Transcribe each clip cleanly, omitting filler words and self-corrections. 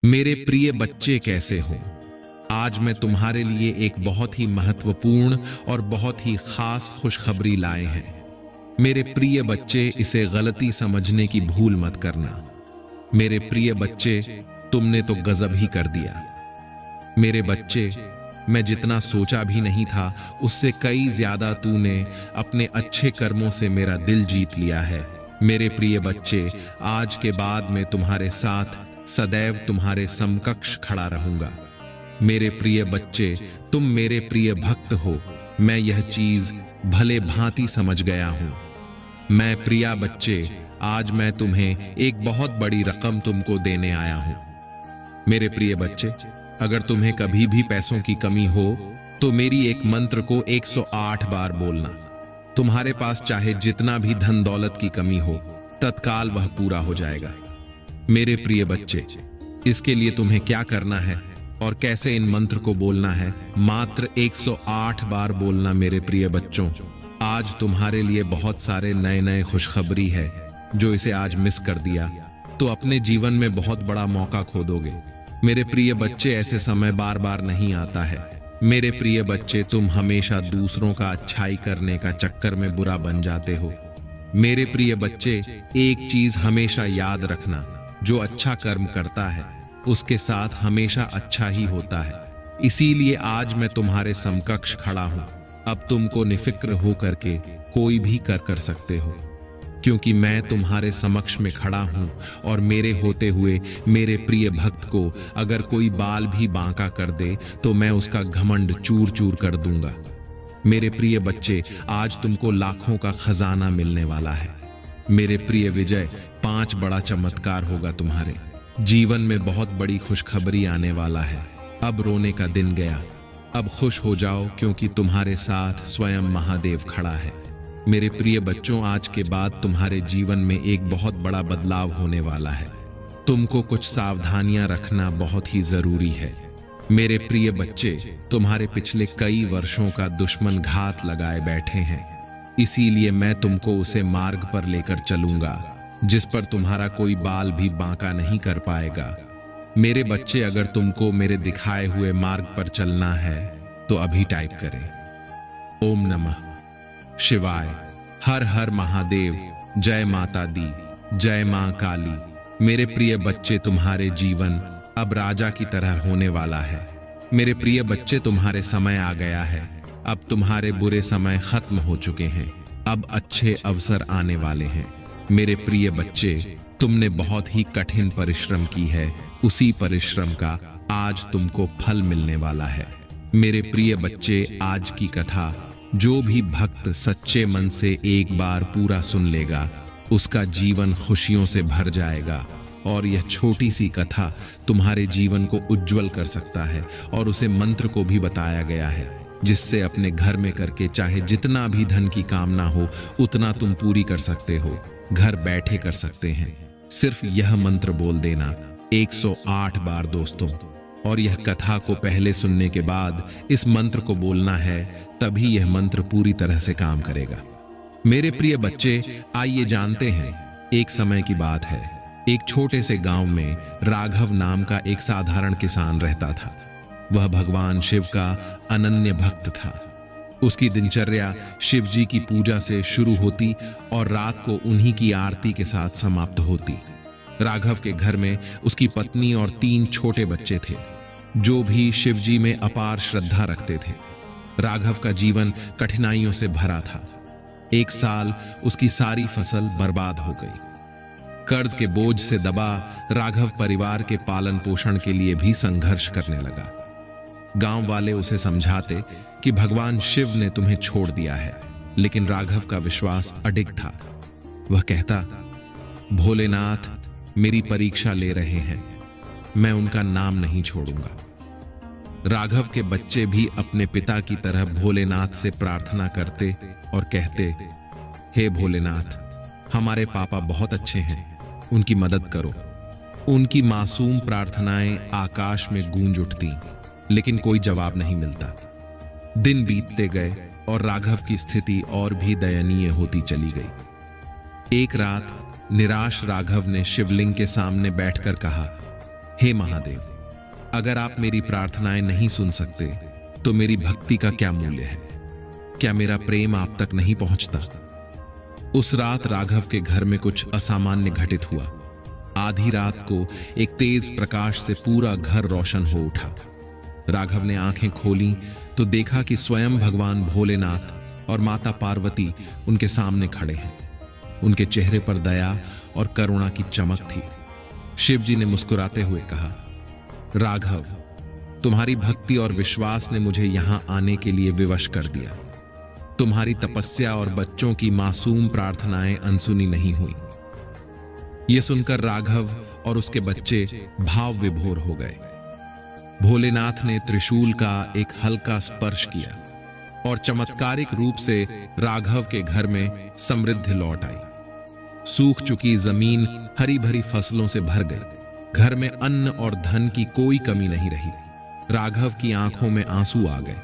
मेरे प्रिय बच्चे कैसे हो? आज मैं तुम्हारे लिए एक बहुत ही महत्वपूर्ण और बहुत ही खास खुशखबरी लाए हैं। मेरे प्रिय बच्चे, इसे गलती समझने की भूल मत करना। मेरे प्रिय बच्चे, तुमने तो गजब ही कर दिया। मेरे बच्चे, मैं जितना सोचा भी नहीं था उससे कई ज्यादा तूने अपने अच्छे कर्मों से मेरा दिल जीत लिया है। मेरे प्रिय बच्चे, आज के बाद मैं तुम्हारे साथ सदैव तुम्हारे समकक्ष खड़ा रहूंगा। मेरे प्रिय बच्चे, तुम मेरे प्रिय भक्त हो, मैं यह चीज भले भांति समझ गया हूं। मैं प्रिया बच्चे, आज मैं तुम्हें एक बहुत बड़ी रकम तुमको देने आया हूं। मेरे प्रिय बच्चे, अगर तुम्हें कभी भी पैसों की कमी हो तो मेरी एक मंत्र को 108 बार बोलना। तुम्हारे पास चाहे जितना भी धन दौलत की कमी हो, तत्काल वह पूरा हो जाएगा। मेरे प्रिय बच्चे, इसके लिए तुम्हें क्या करना है और कैसे इन मंत्र को बोलना है, मात्र 108 बार बोलना। मेरे प्रिय बच्चों, आज तुम्हारे लिए बहुत सारे नए नए खुशखबरी है। जो इसे आज मिस कर दिया तो अपने जीवन में बहुत बड़ा मौका खो दोगे। मेरे प्रिय बच्चे, ऐसे समय बार बार नहीं आता है। मेरे प्रिय बच्चे, तुम हमेशा दूसरों का अच्छाई करने का चक्कर में बुरा बन जाते हो। मेरे प्रिय बच्चे, एक चीज हमेशा याद रखना, जो अच्छा कर्म करता है उसके साथ हमेशा अच्छा ही होता है। इसीलिए आज मैं तुम्हारे समकक्ष खड़ा हूं। अब तुमको निफिक्र होकर के कोई भी कर सकते हो, क्योंकि मैं तुम्हारे समक्ष में खड़ा हूं और मेरे होते हुए मेरे प्रिय भक्त को अगर कोई बाल भी बांका कर दे तो मैं उसका घमंड चूर चूर कर दूंगा। मेरे प्रिय बच्चे, आज तुमको लाखों का खजाना मिलने वाला है। मेरे प्रिय विजय, 5 बड़ा चमत्कार होगा तुम्हारे जीवन में। बहुत बड़ी खुशखबरी आने वाला है। अब रोने का दिन गया, अब खुश हो जाओ, क्योंकि तुम्हारे साथ स्वयं महादेव खड़ा है। मेरे प्रिय बच्चों, आज के बाद तुम्हारे जीवन में एक बहुत बड़ा बदलाव होने वाला है। तुमको कुछ सावधानियां रखना बहुत ही जरूरी है। मेरे प्रिय बच्चे, तुम्हारे पिछले कई वर्षों का दुश्मन घात लगाए बैठे हैं, इसीलिए मैं तुमको उसे मार्ग पर लेकर चलूंगा जिस पर तुम्हारा कोई बाल भी बांका नहीं कर पाएगा। मेरे बच्चे, अगर तुमको मेरे दिखाए हुए मार्ग पर चलना है तो अभी टाइप करें ओम नमः शिवाय, हर हर महादेव, जय माता दी, जय मां काली। मेरे प्रिय बच्चे, तुम्हारे जीवन अब राजा की तरह होने वाला है। मेरे प्रिय बच्चे, तुम्हारे समय आ गया है। अब तुम्हारे बुरे समय खत्म हो चुके हैं, अब अच्छे अवसर आने वाले हैं। मेरे प्रिय बच्चे, तुमने बहुत ही कठिन परिश्रम की है, उसी परिश्रम का आज तुमको फल मिलने वाला है। मेरे प्रिय बच्चे, आज की कथा जो भी भक्त सच्चे मन से एक बार पूरा सुन लेगा, उसका जीवन खुशियों से भर जाएगा। और यह छोटी सी कथा तुम्हारे जीवन को उज्जवल कर सकता है। और उसे मंत्र को भी बताया गया है, जिससे अपने घर में करके चाहे जितना भी धन की कामना हो उतना तुम पूरी कर सकते हो, घर बैठे कर सकते हैं। सिर्फ यह मंत्र बोल देना 108 बार दोस्तों, और यह कथा को पहले सुनने के बाद इस मंत्र को बोलना है, तभी यह मंत्र पूरी तरह से काम करेगा। मेरे प्रिय बच्चे, आइए जानते हैं। एक समय की बात है, एक छोटे से गांव में राघव नाम का एक साधारण किसान रहता था। वह भगवान शिव का अनन्य भक्त था। उसकी दिनचर्या शिव जी की पूजा से शुरू होती और रात को उन्हीं की आरती के साथ समाप्त होती। राघव के घर में उसकी पत्नी और 3 छोटे बच्चे थे, जो भी शिव जी में अपार श्रद्धा रखते थे। राघव का जीवन कठिनाइयों से भरा था। एक साल उसकी सारी फसल बर्बाद हो गई। कर्ज के बोझ से दबा राघव परिवार के पालन पोषण के लिए भी संघर्ष करने लगा। गांव वाले उसे समझाते कि भगवान शिव ने तुम्हें छोड़ दिया है, लेकिन राघव का विश्वास अडिग था। वह कहता, भोलेनाथ मेरी परीक्षा ले रहे हैं, मैं उनका नाम नहीं छोड़ूंगा। राघव के बच्चे भी अपने पिता की तरह भोलेनाथ से प्रार्थना करते और कहते, हे भोलेनाथ, हमारे पापा बहुत अच्छे हैं, उनकी मदद करो। उनकी मासूम प्रार्थनाएं आकाश में गूंज उठती, लेकिन कोई जवाब नहीं मिलता। दिन बीतते गए और राघव की स्थिति और भी दयनीय होती चली गई। एक रात निराश राघव ने शिवलिंग के सामने बैठकर कहा, हे महादेव, अगर आप मेरी प्रार्थनाएं नहीं सुन सकते तो मेरी भक्ति का क्या मूल्य है? क्या मेरा प्रेम आप तक नहीं पहुंचता? उस रात राघव के घर में कुछ असामान्य घटित हुआ। आधी रात को एक तेज प्रकाश से पूरा घर रोशन हो उठा। राघव ने आंखें खोली तो देखा कि स्वयं भगवान भोलेनाथ और माता पार्वती उनके सामने खड़े हैं। उनके चेहरे पर दया और करुणा की चमक थी। शिव जी ने मुस्कुराते हुए कहा, राघव, तुम्हारी भक्ति और विश्वास ने मुझे यहां आने के लिए विवश कर दिया। तुम्हारी तपस्या और बच्चों की मासूम प्रार्थनाएं अनसुनी नहीं हुई। यह सुनकर राघव और उसके बच्चे भाव विभोर हो गए। भोलेनाथ ने त्रिशूल का एक हल्का स्पर्श किया और चमत्कारिक रूप से राघव के घर में समृद्धि लौट आई। सूख चुकी जमीन हरी भरी फसलों से भर गई। घर में अन्न और धन की कोई कमी नहीं रही। राघव की आंखों में आंसू आ गए।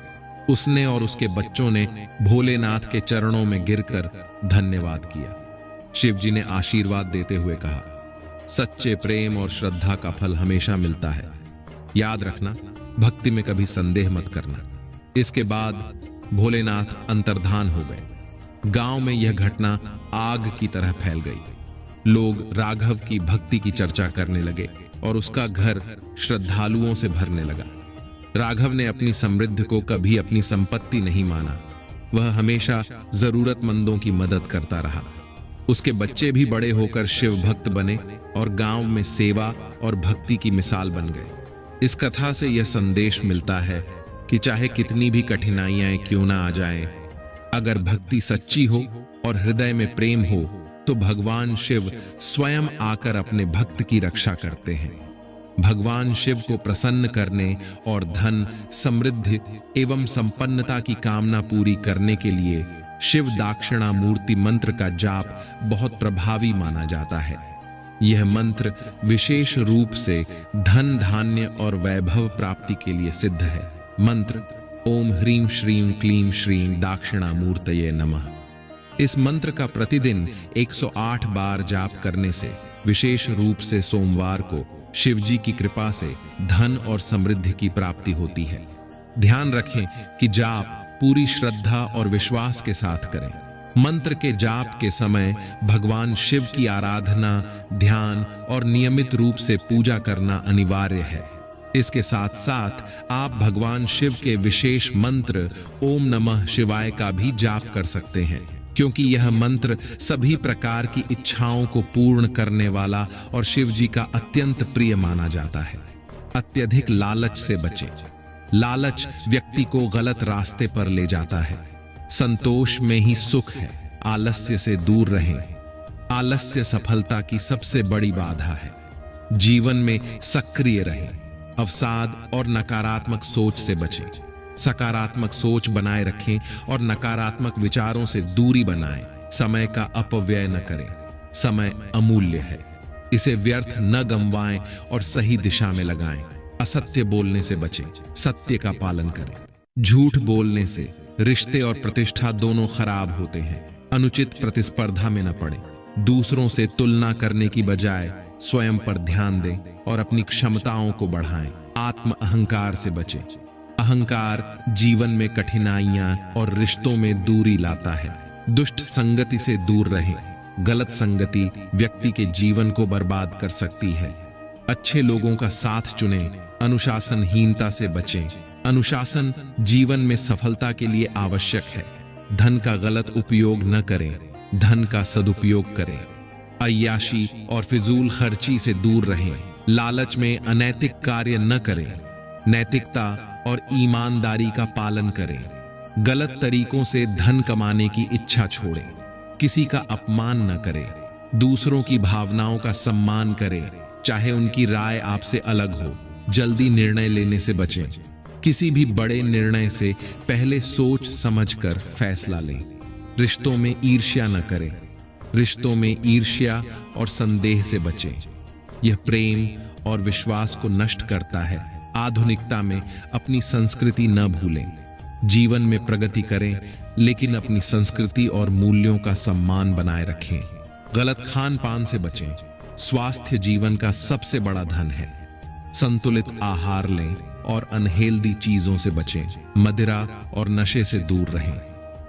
उसने और उसके बच्चों ने भोलेनाथ के चरणों में गिरकर धन्यवाद किया। शिव जी ने आशीर्वाद देते हुए कहा, सच्चे प्रेम और श्रद्धा का फल हमेशा मिलता है। याद रखना, भक्ति में कभी संदेह मत करना। इसके बाद भोलेनाथ अंतर्धान हो गए। गांव में यह घटना आग की तरह फैल गई। लोग राघव की भक्ति की चर्चा करने लगे और उसका घर श्रद्धालुओं से भरने लगा। राघव ने अपनी समृद्धि को कभी अपनी संपत्ति नहीं माना। वह हमेशा जरूरतमंदों की मदद करता रहा। उसके बच्चे भी बड़े होकर शिव भक्त बने और गांव में सेवा और भक्ति की मिसाल बन गए। इस कथा से यह संदेश मिलता है कि चाहे कितनी भी कठिनाइयां क्यों ना आ जाएं, अगर भक्ति सच्ची हो और हृदय में प्रेम हो तो भगवान शिव स्वयं आकर अपने भक्त की रक्षा करते हैं। भगवान शिव को प्रसन्न करने और धन, समृद्धि एवं संपन्नता की कामना पूरी करने के लिए शिव दाक्षिणामूर्ति मंत्र का जाप बहुत प्रभावी माना जाता है। यह मंत्र विशेष रूप से धन, धान्य और वैभव प्राप्ति के लिए सिद्ध है। मंत्र ओम ह्रीं श्रीं क्लीं श्रीं दाक्षिणामूर्तये नमः। इस मंत्र का प्रतिदिन 108 बार जाप करने से, विशेष रूप से सोमवार को, शिव जी की कृपा से धन और समृद्धि की प्राप्ति होती है। ध्यान रखें कि जाप पूरी श्रद्धा और विश्वास के साथ करें। मंत्र के जाप के समय भगवान शिव की आराधना, ध्यान और नियमित रूप से पूजा करना अनिवार्य है। इसके साथ साथ आप भगवान शिव के विशेष मंत्र ओम नमः शिवाय का भी जाप कर सकते हैं, क्योंकि यह मंत्र सभी प्रकार की इच्छाओं को पूर्ण करने वाला और शिव जी का अत्यंत प्रिय माना जाता है। अत्यधिक लालच से बचें। लालच व्यक्ति को गलत रास्ते पर ले जाता है। संतोष में ही सुख है। आलस्य से दूर रहें। आलस्य सफलता की सबसे बड़ी बाधा है। जीवन में सक्रिय रहें। अवसाद और नकारात्मक सोच से बचें। सकारात्मक सोच बनाए रखें और नकारात्मक विचारों से दूरी बनाएं। समय का अपव्यय न करें। समय अमूल्य है, इसे व्यर्थ न गंवाएं और सही दिशा में लगाएं। असत्य बोलने से बचें, सत्य का पालन करें। झूठ बोलने से रिश्ते और प्रतिष्ठा दोनों खराब होते हैं। अनुचित प्रतिस्पर्धा में न पड़े। दूसरों से तुलना करने की बजाय स्वयं पर ध्यान दें और अपनी क्षमताओं को बढ़ाएं। आत्म अहंकार से बचें। अहंकार जीवन में कठिनाइयां और रिश्तों में दूरी लाता है। दुष्ट संगति से दूर रहें। गलत संगति व्यक्ति के जीवन को बर्बाद कर सकती है। अच्छे लोगों का साथ चुनें। अनुशासनहीनता से बचें। अनुशासन जीवन में सफलता के लिए आवश्यक है। धन का गलत उपयोग न करें, धन का सदुपयोग करें। अय्याशी और फिजूल खर्ची से दूर रहें। लालच में अनैतिक कार्य न करें। नैतिकता और ईमानदारी का पालन करें। गलत तरीकों से धन कमाने की इच्छा छोड़ें। किसी का अपमान न करें। दूसरों की भावनाओं का सम्मान करें, चाहे उनकी राय आपसे अलग हो। जल्दी निर्णय लेने से बचें। किसी भी बड़े निर्णय से पहले सोच समझकर फैसला लें। रिश्तों में ईर्ष्या न करें। रिश्तों में ईर्ष्या और संदेह से बचें। यह प्रेम और विश्वास को नष्ट करता है। आधुनिकता में अपनी संस्कृति न भूलें। जीवन में प्रगति करें, लेकिन अपनी संस्कृति और मूल्यों का सम्मान बनाए रखें। गलत खान पान से बचें। स्वास्थ्य जीवन का सबसे बड़ा धन है। संतुलित आहार लें और अनहेल्दी चीजों से बचें। मदिरा और नशे से दूर रहें।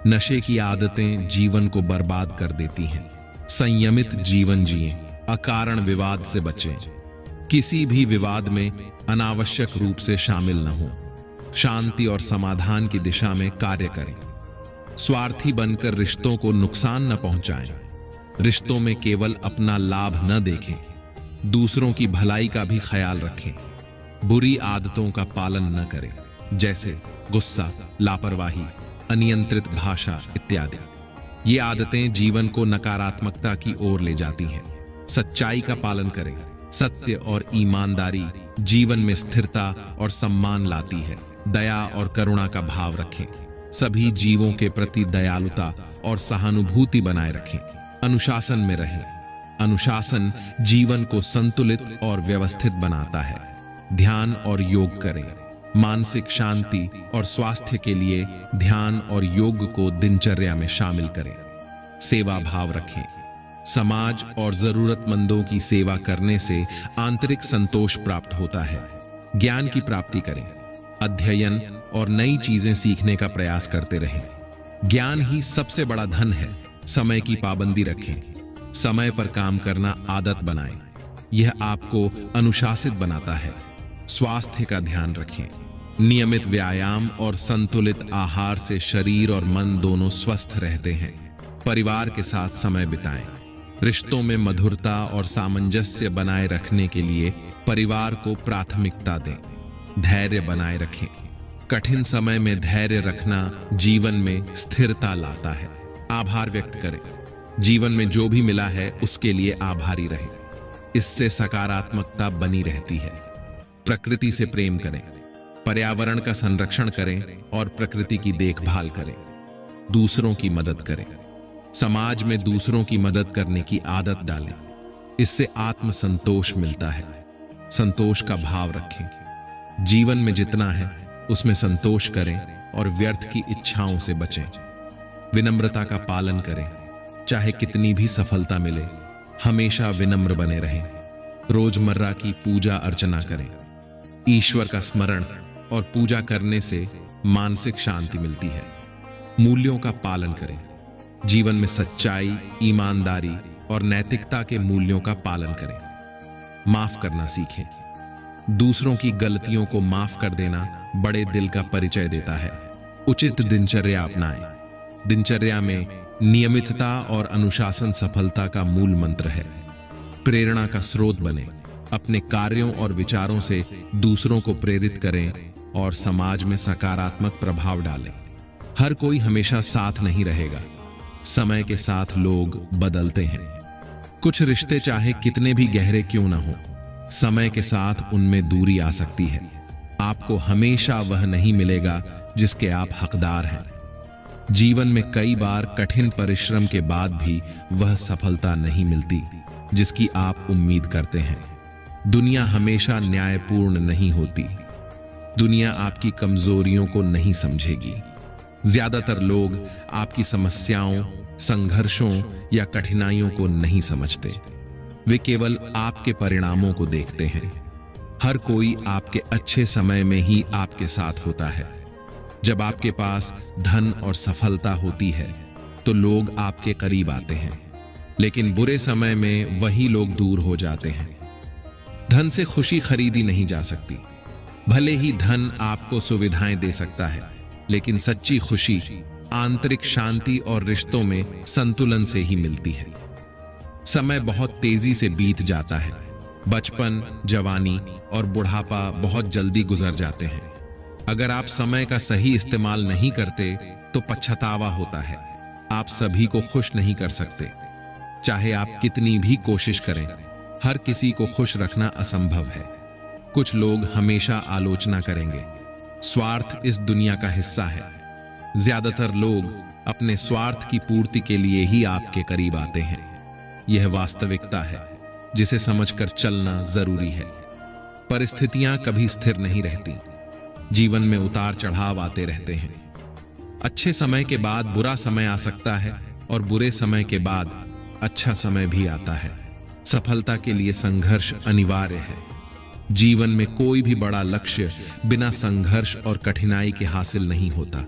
नशे की आदतें जीवन को बर्बाद कर देती हैं। संयमित जीवन जिएं, अकारण विवाद से बचें। किसी भी विवाद में अनावश्यक रूप से शामिल न हों। शांति और समाधान की दिशा में कार्य करें। स्वार्थी बनकर रिश्तों को नुकसान न पहुंचाएं। रिश्तों में केवल अपना लाभ न देखें, दूसरों की भलाई का भी ख्याल रखें। बुरी आदतों का पालन न करें, जैसे गुस्सा, लापरवाही, अनियंत्रित भाषा इत्यादि। ये आदतें जीवन को नकारात्मकता की ओर ले जाती हैं। सच्चाई का पालन करें। सत्य और ईमानदारी जीवन में स्थिरता और सम्मान लाती है। दया और करुणा का भाव रखें। सभी जीवों के प्रति दयालुता और सहानुभूति बनाए रखें। अनुशासन में रहें। अनुशासन जीवन को संतुलित और व्यवस्थित बनाता है। ध्यान और योग करें। मानसिक शांति और स्वास्थ्य के लिए ध्यान और योग को दिनचर्या में शामिल करें। सेवा भाव रखें। समाज और जरूरतमंदों की सेवा करने से आंतरिक संतोष प्राप्त होता है। ज्ञान की प्राप्ति करें। अध्ययन और नई चीजें सीखने का प्रयास करते रहें। ज्ञान ही सबसे बड़ा धन है। समय की पाबंदी रखें। समय पर काम करना आदत बनाएं। यह आपको अनुशासित बनाता है। स्वास्थ्य का ध्यान रखें। नियमित व्यायाम और संतुलित आहार से शरीर और मन दोनों स्वस्थ रहते हैं। परिवार के साथ समय बिताएं। रिश्तों में मधुरता और सामंजस्य बनाए रखने के लिए परिवार को प्राथमिकता दें। धैर्य बनाए रखें। कठिन समय में धैर्य रखना जीवन में स्थिरता लाता है। आभार व्यक्त करें। जीवन में जो भी मिला है उसके लिए आभारी रहें। इससे सकारात्मकता बनी रहती है। प्रकृति से प्रेम करें। पर्यावरण का संरक्षण करें और प्रकृति की देखभाल करें। दूसरों की मदद करें। समाज में दूसरों की मदद करने की आदत डालें। इससे आत्मसंतोष मिलता है। संतोष का भाव रखें। जीवन में जितना है उसमें संतोष करें और व्यर्थ की इच्छाओं से बचें। विनम्रता का पालन करें। चाहे कितनी भी सफलता मिले, हमेशा विनम्र बने रहें। रोजमर्रा की पूजा अर्चना करें। ईश्वर का स्मरण और पूजा करने से मानसिक शांति मिलती है। मूल्यों का पालन करें। जीवन में सच्चाई, ईमानदारी और नैतिकता के मूल्यों का पालन करें। माफ करना सीखें। दूसरों की गलतियों को माफ कर देना बड़े दिल का परिचय देता है। उचित दिनचर्या अपनाएं। दिनचर्या में नियमितता और अनुशासन सफलता का मूल मंत्र है। प्रेरणा का स्रोत बने। अपने कार्यों और विचारों से दूसरों को प्रेरित करें और समाज में सकारात्मक प्रभाव डालें। हर कोई हमेशा साथ नहीं रहेगा। समय के साथ लोग बदलते हैं। कुछ रिश्ते चाहे कितने भी गहरे क्यों ना हो, समय के साथ उनमें दूरी आ सकती है। आपको हमेशा वह नहीं मिलेगा जिसके आप हकदार हैं। जीवन में कई बार कठिन परिश्रम के बाद भी वह सफलता नहीं मिलती जिसकी आप उम्मीद करते हैं। दुनिया हमेशा न्यायपूर्ण नहीं होती। दुनिया आपकी कमजोरियों को नहीं समझेगी। ज्यादातर लोग आपकी समस्याओं, संघर्षों या कठिनाइयों को नहीं समझते। वे केवल आपके परिणामों को देखते हैं। हर कोई आपके अच्छे समय में ही आपके साथ होता है। जब आपके पास धन और सफलता होती है तो लोग आपके करीब आते हैं, लेकिन बुरे समय में वही लोग दूर हो जाते हैं। धन से खुशी खरीदी नहीं जा सकती। भले ही धन आपको सुविधाएं दे सकता है, लेकिन सच्ची खुशी आंतरिक शांति और रिश्तों में संतुलन से ही मिलती है। समय बहुत तेजी से बीत जाता है। बचपन, जवानी और बुढ़ापा बहुत जल्दी गुजर जाते हैं। अगर आप समय का सही इस्तेमाल नहीं करते तो पछतावा होता है। आप सभी को खुश नहीं कर सकते। चाहे आप कितनी भी कोशिश करें, हर किसी को खुश रखना असंभव है। कुछ लोग हमेशा आलोचना करेंगे। स्वार्थ इस दुनिया का हिस्सा है। ज्यादातर लोग अपने स्वार्थ की पूर्ति के लिए ही आपके करीब आते हैं। यह वास्तविकता है जिसे समझकर चलना जरूरी है। परिस्थितियां कभी स्थिर नहीं रहती। जीवन में उतार चढ़ाव आते रहते हैं। अच्छे समय के बाद बुरा समय आ सकता है और बुरे समय के बाद अच्छा समय भी आता है। सफलता के लिए संघर्ष अनिवार्य है। जीवन में कोई भी बड़ा लक्ष्य बिना संघर्ष और कठिनाई के हासिल नहीं होता।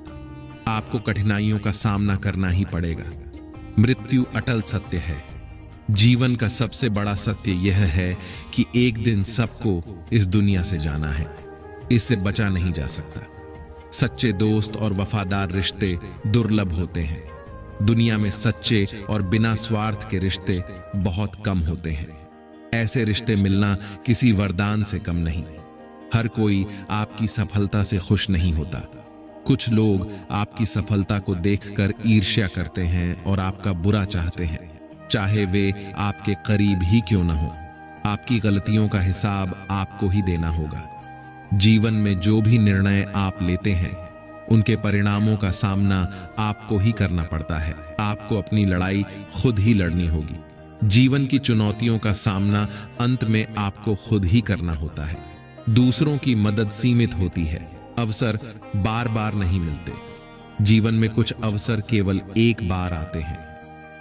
आपको कठिनाइयों का सामना करना ही पड़ेगा। मृत्यु अटल सत्य है। जीवन का सबसे बड़ा सत्य यह है कि एक दिन सबको इस दुनिया से जाना है। इससे बचा नहीं जा सकता। सच्चे दोस्त और वफादार रिश्ते दुर्लभ होते हैं। दुनिया में सच्चे और बिना स्वार्थ के रिश्ते बहुत कम होते हैं। ऐसे रिश्ते मिलना किसी वरदान से कम नहीं। हर कोई आपकी सफलता से खुश नहीं होता। कुछ लोग आपकी सफलता को देखकर ईर्ष्या करते हैं और आपका बुरा चाहते हैं, चाहे वे आपके करीब ही क्यों न हो। आपकी गलतियों का हिसाब आपको ही देना होगा। जीवन में जो भी निर्णय आप लेते हैं उनके परिणामों का सामना आपको ही करना पड़ता है। आपको अपनी लड़ाई खुद ही लड़नी होगी। जीवन की चुनौतियों का सामना अंत में आपको खुद ही करना होता है। दूसरों की मदद सीमित होती है, अवसर बार बार नहीं मिलते। जीवन में कुछ अवसर केवल एक बार आते हैं।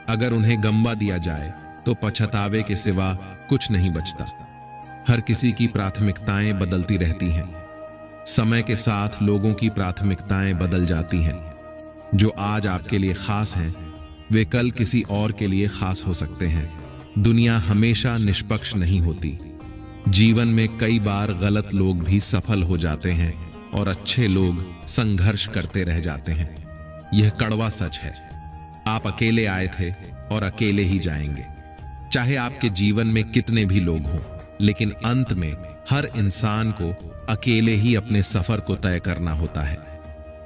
अगर उन्हें गंवा दिया जाए तो पछतावे के सिवा कुछ नहीं बचता। हर किसी की प्राथमिकताएं बदलती रहती हैं। समय के साथ लोगों की प्राथमिकताएं बदल जाती हैं। जो आज आपके लिए खास हैं वे कल किसी और के लिए खास हो सकते हैं। दुनिया हमेशा निष्पक्ष नहीं होती। जीवन में कई बार गलत लोग भी सफल हो जाते हैं और अच्छे लोग संघर्ष करते रह जाते हैं। यह कड़वा सच है। आप अकेले आए थे और अकेले ही जाएंगे। चाहे आपके जीवन में कितने भी लोग हों, लेकिन अंत में हर इंसान को अकेले ही अपने सफर को तय करना होता है।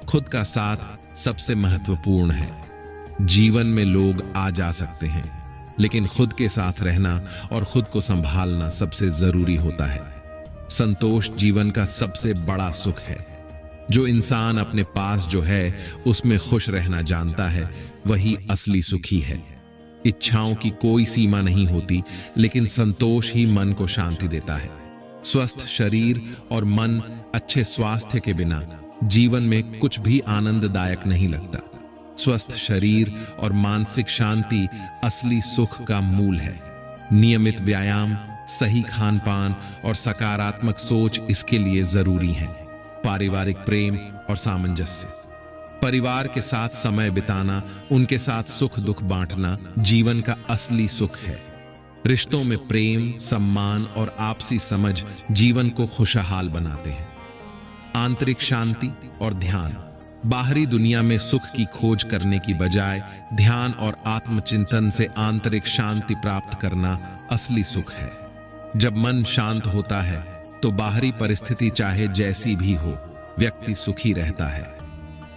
खुद का साथ सबसे महत्वपूर्ण है। जीवन में लोग आ जा सकते हैं, लेकिन खुद के साथ रहना और खुद को संभालना सबसे जरूरी होता है। संतोष जीवन का सबसे बड़ा सुख है। जो इंसान अपने पास जो है उसमें खुश रहना जानता है, वही असली सुखी है। इच्छाओं की कोई सीमा नहीं होती, लेकिन संतोष ही मन को शांति देता है। स्वस्थ शरीर और मन अच्छे स्वास्थ्य के बिना जीवन में कुछ भी आनंददायक नहीं लगता। स्वस्थ शरीर और मानसिक शांति असली सुख का मूल है। नियमित व्यायाम, सही खान पान और सकारात्मक सोच इसके लिए जरूरी हैं। पारिवारिक प्रेम और सामंजस्य, परिवार के साथ समय बिताना, उनके साथ सुख दुख बांटना जीवन का असली सुख है। रिश्तों में प्रेम, सम्मान और आपसी समझ जीवन को खुशहाल बनाते हैं। आंतरिक शांति और ध्यान, बाहरी दुनिया में सुख की खोज करने की बजाय ध्यान और आत्मचिंतन से आंतरिक शांति प्राप्त करना असली सुख है। जब मन शांत होता है तो बाहरी परिस्थिति चाहे जैसी भी हो, व्यक्ति सुखी रहता है।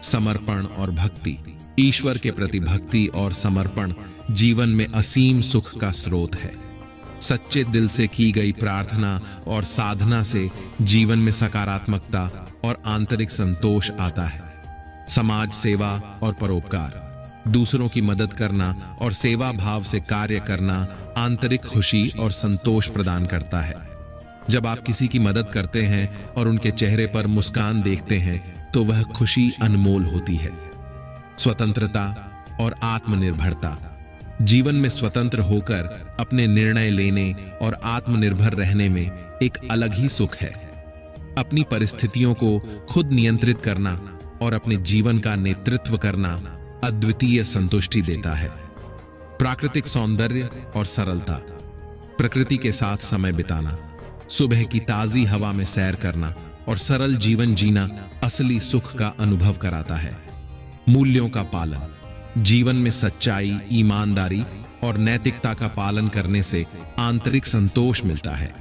समर्पण और भक्ति, ईश्वर के प्रति भक्ति और समर्पण जीवन में असीम सुख का स्रोत है। सच्चे दिल से की गई प्रार्थना और साधना से जीवन में सकारात्मकता और आंतरिक संतोष आता है। समाज सेवा और परोपकार, दूसरों की मदद करना और सेवा भाव से कार्य करना आंतरिक खुशी और संतोष प्रदान करता है। जब आप किसी की मदद करते हैं और उनके चेहरे पर मुस्कान देखते हैं तो वह खुशी अनमोल होती है। स्वतंत्रता और आत्मनिर्भरता, जीवन में स्वतंत्र होकर अपने निर्णय लेने और आत्मनिर्भर रहने में एक अलग ही सुख है। अपनी परिस्थितियों को खुद नियंत्रित करना और अपने जीवन का नेतृत्व करना अद्वितीय संतुष्टि देता है। प्राकृतिक सौंदर्य और सरलता, प्रकृति के साथ समय बिताना, सुबह की ताजी हवा में सैर करना और सरल जीवन जीना असली सुख का अनुभव कराता है। मूल्यों का पालन, जीवन में सच्चाई, ईमानदारी और नैतिकता का पालन करने से आंतरिक संतोष मिलता है।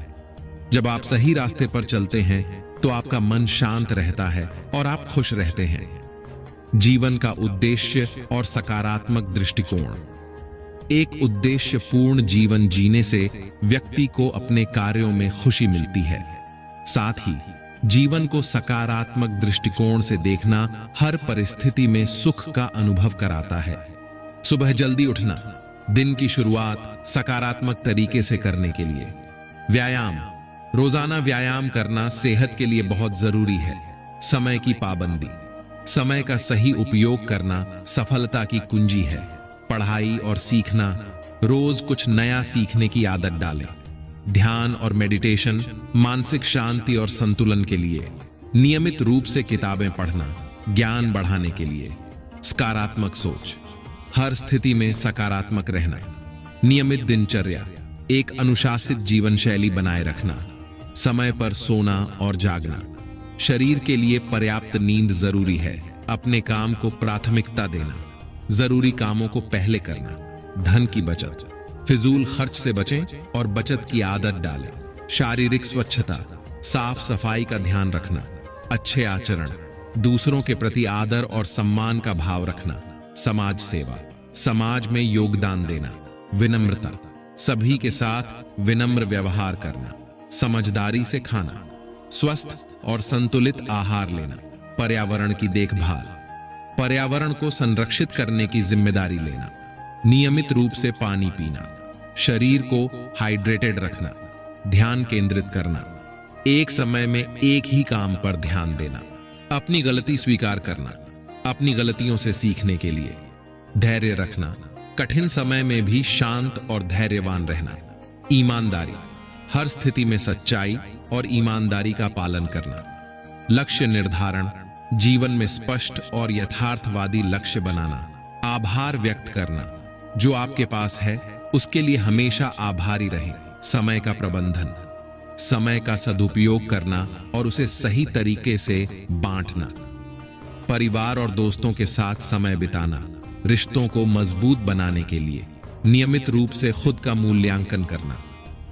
जब आप सही रास्ते पर चलते हैं तो आपका मन शांत रहता है और आप खुश रहते हैं। जीवन का उद्देश्य और सकारात्मक दृष्टिकोण, एक उद्देश्यपूर्ण जीवन जीने से व्यक्ति को अपने कार्यों में खुशी मिलती है। साथ ही जीवन को सकारात्मक दृष्टिकोण से देखना हर परिस्थिति में सुख का अनुभव कराता है। सुबह जल्दी उठना, दिन की शुरुआत सकारात्मक तरीके से करने के लिए। व्यायाम, रोजाना व्यायाम करना सेहत के लिए बहुत जरूरी है। समय की पाबंदी, समय का सही उपयोग करना सफलता की कुंजी है। पढ़ाई और सीखना, रोज कुछ नया सीखने की आदत डालें। ध्यान और मेडिटेशन मानसिक शांति और संतुलन के लिए। नियमित रूप से किताबें पढ़ना ज्ञान बढ़ाने के लिए। सकारात्मक सोच, हर स्थिति में सकारात्मक रहना। नियमित दिनचर्या, एक अनुशासित जीवन शैली बनाए रखना। समय पर सोना और जागना। शरीर के लिए पर्याप्त नींद जरूरी है। अपने काम को प्राथमिकता देना, जरूरी कामों को पहले करना। धन की बचत, फिजूल खर्च से बचें और बचत की आदत डालें। शारीरिक स्वच्छता, साफ सफाई का ध्यान रखना। अच्छे आचरण, दूसरों के प्रति आदर और सम्मान का भाव रखना। समाज सेवा, समाज में योगदान देना। विनम्रता, सभी के साथ विनम्र व्यवहार करना। समझदारी से खाना, स्वस्थ और संतुलित आहार लेना। पर्यावरण की देखभाल, पर्यावरण को संरक्षित करने की जिम्मेदारी लेना। नियमित रूप से पानी पीना, शरीर को हाइड्रेटेड रखना। ध्यान केंद्रित करना, एक समय में एक ही काम पर ध्यान देना। अपनी गलती स्वीकार करना, अपनी गलतियों से सीखने के लिए। धैर्य रखना, कठिन समय में भी शांत और धैर्यवान रहना। ईमानदारी, हर स्थिति में सच्चाई और ईमानदारी का पालन करना। लक्ष्य निर्धारण, जीवन में स्पष्ट और यथार्थवादी लक्ष्य बनाना। आभार व्यक्त करना, जो आपके पास है उसके लिए हमेशा आभारी रहें। समय का प्रबंधन, समय का सदुपयोग करना और उसे सही तरीके से बांटना। परिवार और दोस्तों के साथ समय बिताना, रिश्तों को मजबूत बनाने के लिए। नियमित रूप से खुद का मूल्यांकन करना,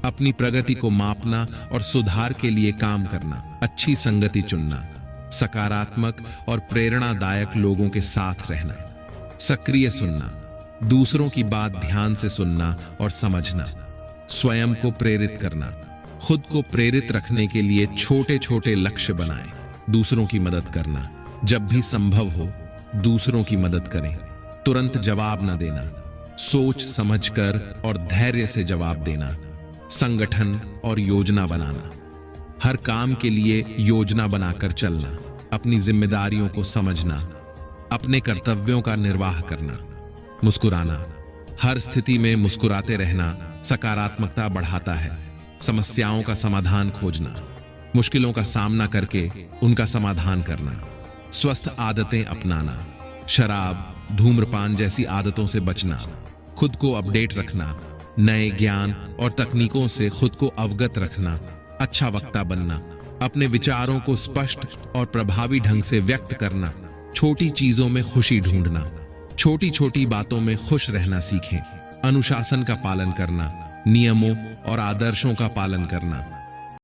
अपनी प्रगति को मापना और सुधार के लिए काम करना। अच्छी संगति चुनना, सकारात्मक और प्रेरणादायक लोगों के साथ रहना। सक्रिय सुनना, दूसरों की बात ध्यान से सुनना और समझना। स्वयं को प्रेरित करना, खुद को प्रेरित रखने के लिए छोटे छोटे लक्ष्य बनाएं। दूसरों की मदद करना, जब भी संभव हो दूसरों की मदद करें। तुरंत जवाब न देना, सोच समझकर और धैर्य से जवाब देना। संगठन और योजना बनाना, हर काम के लिए योजना बनाकर चलना। अपनी जिम्मेदारियों को समझना, अपने कर्तव्यों का निर्वाह करना। मुस्कुराना, हर स्थिति में मुस्कुराते रहना सकारात्मकता बढ़ाता है। समस्याओं का समाधान खोजना, मुश्किलों का सामना करके उनका समाधान करना। स्वस्थ आदतें अपनाना, शराब धूम्रपान जैसी आदतों से बचना। खुद को अपडेट रखना, नए ज्ञान और तकनीकों से खुद को अवगत रखना। अच्छा वक्ता बनना, अपने विचारों को स्पष्ट और प्रभावी ढंग से व्यक्त करना। छोटी चीजों में खुशी ढूंढना, छोटी छोटी बातों में खुश रहना सीखें। अनुशासन का पालन करना, नियमों और आदर्शों का पालन करना।